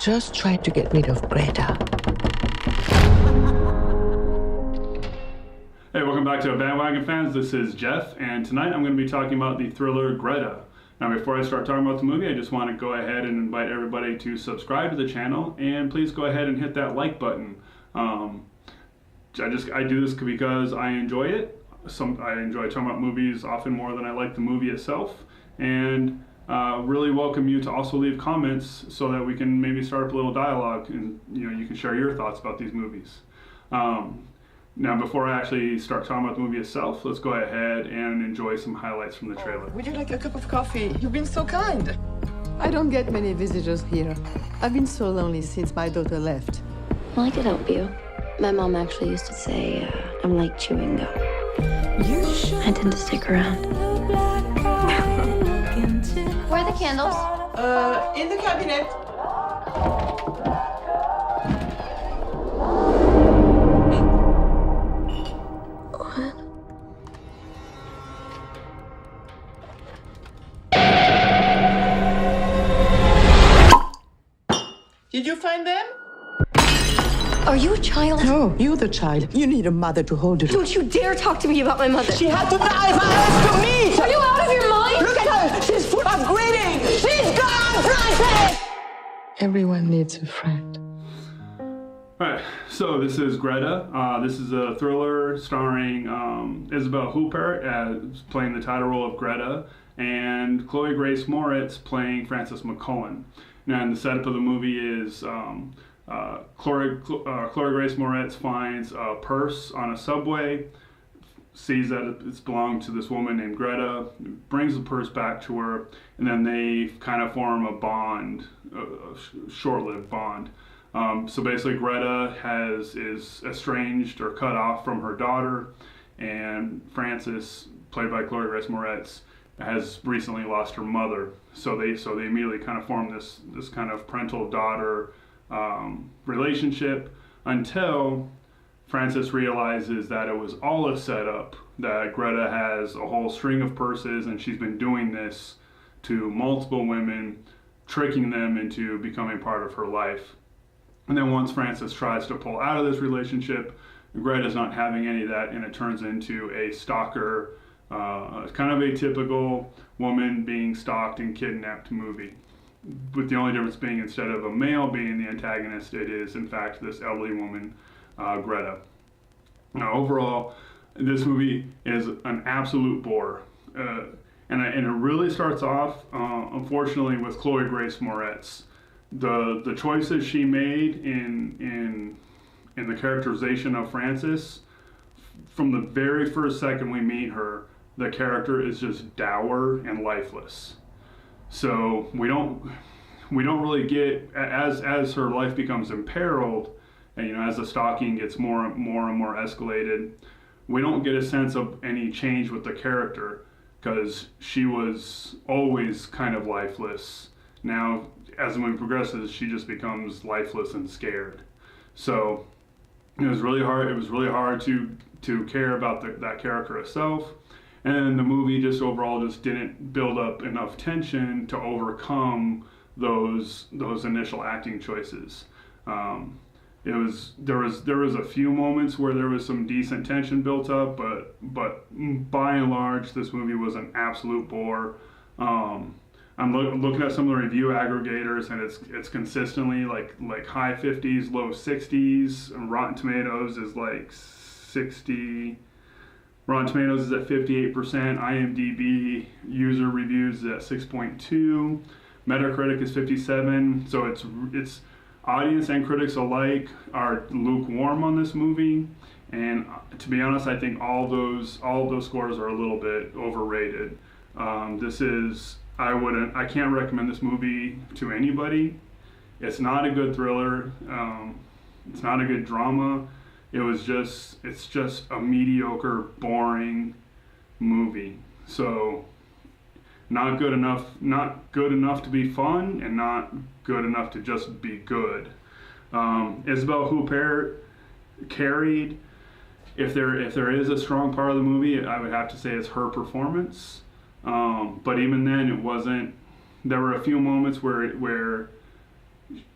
just tried to get rid of Greta. Hey, welcome back to Bandwagon fans. This is Jeff, and tonight I'm going to be talking about the thriller Greta. Now, before I start talking about the movie, I just want to go ahead and invite everybody to subscribe to the channel, and please go ahead and hit that like button. I do this because I enjoy it. I enjoy talking about movies often more than I like the movie itself, and really welcome you to also leave comments so that we can maybe start up a little dialogue, and you can share your thoughts about these movies. Now, before I actually start talking about the movie itself, let's go ahead and enjoy some highlights from the trailer. Would you like a cup of coffee? You've been so kind. I don't get many visitors here. I've been so lonely since my daughter left. Well, I could help you. My mom actually used to say, I'm like chewing gum. I tend to stick around. Where are the candles? In the cabinet. Did you find them? Are you a child? No, you're the child. You need a mother to hold you. Don't you dare talk to me about my mother. She had to die for us to me! Are you out of your mind? Look at her! She's full of greeting! She's gone, Francis! Everyone needs a friend. Alright, so this is Greta. This is a thriller starring Isabelle Huppert as playing the title role of Greta, and Chloe Grace Moretz playing Frances McCullen. And the setup of the movie is Chloe Grace Moretz finds a purse on a subway, sees that it's belonged to this woman named Greta, brings the purse back to her, and then they kind of form a bond, a short-lived bond. So basically Greta is estranged or cut off from her daughter, and Frances, played by Chloe Grace Moretz, has recently lost her mother. So they immediately kind of form this kind of parental-daughter relationship until Frances realizes that it was all a setup, that Greta has a whole string of purses and she's been doing this to multiple women, tricking them into becoming part of her life. And then once Frances tries to pull out of this relationship, Greta's not having any of that, and it turns into a stalker, kind of a typical woman being stalked and kidnapped movie, with the only difference being instead of a male being the antagonist, it is in fact this elderly woman, Greta. Now overall, this movie is an absolute bore, and it really starts off, unfortunately, with Chloe Grace Moretz. The choices she made in the characterization of Frances, from the very first second we meet her, the character is just dour and lifeless. So we don't really get, as her life becomes imperiled, and as the stalking gets more and more escalated, we don't get a sense of any change with the character, because she was always kind of lifeless. Now, as the movie progresses, she just becomes lifeless and scared. So it was really hard. It was really hard to care about that character itself. And the movie just overall just didn't build up enough tension to overcome those initial acting choices. There was a few moments where there was some decent tension built up, but by and large, this movie was an absolute bore. I'm looking at some of the review aggregators, and it's consistently like high 50s, low 60s, and Rotten Tomatoes is like 60. Rotten Tomatoes is at 58%, IMDb user reviews is at 6.2, Metacritic is 57, so it's audience and critics alike are lukewarm on this movie, and to be honest, I think all of those scores are a little bit overrated. I can't recommend this movie to anybody. It's not a good thriller, it's not a good drama. It's just a mediocre, boring movie. So not good enough to be fun, and not good enough to just be good. Isabelle Huppert carried. If there is a strong part of the movie, I would have to say it's her performance. But even then, it wasn't. There were a few moments where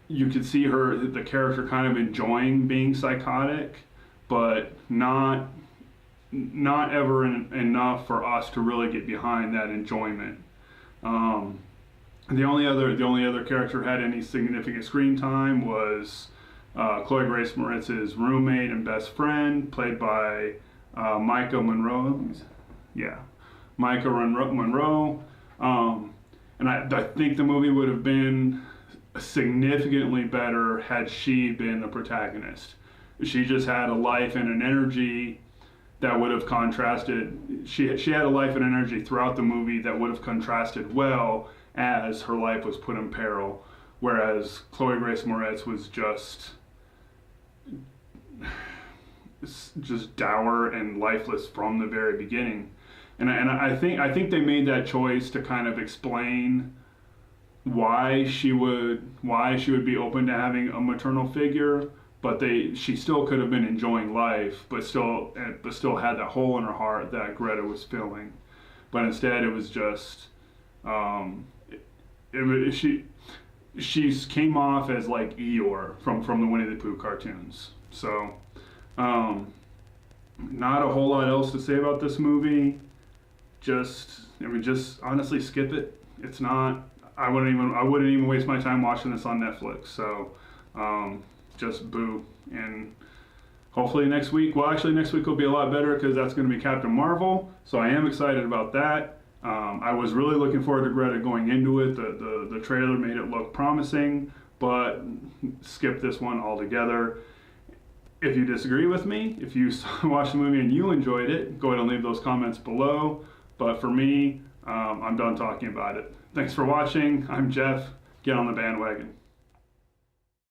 you could see the character kind of enjoying being psychotic, but not ever enough for us to really get behind that enjoyment. The only other character who had any significant screen time was Chloe Grace Moretz's roommate and best friend, played by Micah Monroe. Yeah, Micah Monroe. And I think the movie would have been significantly better had she been the protagonist. She just had a life and an energy that would have contrasted. She had a life and energy throughout the movie that would have contrasted well as her life was put in peril, whereas Chloe Grace Moretz was just dour and lifeless from the very beginning. And I think they made that choice to kind of explain why she would be open to having a maternal figure, but she still could have been enjoying life, but still had that hole in her heart that Greta was filling. But instead, it was just she came off as like Eeyore from the Winnie the Pooh cartoons. So not a whole lot else to say about this movie. Just honestly skip it. It's not. I wouldn't even waste my time watching this on Netflix. So just boo. And hopefully next week. Well, actually next week will be a lot better because that's going to be Captain Marvel. So I am excited about that. I was really looking forward to Greta going into it. The trailer made it look promising, but skip this one altogether. If you disagree with me, if you watched the movie and you enjoyed it, go ahead and leave those comments below. But for me, I'm done talking about it. Thanks for watching. I'm Jeff. Get on the bandwagon.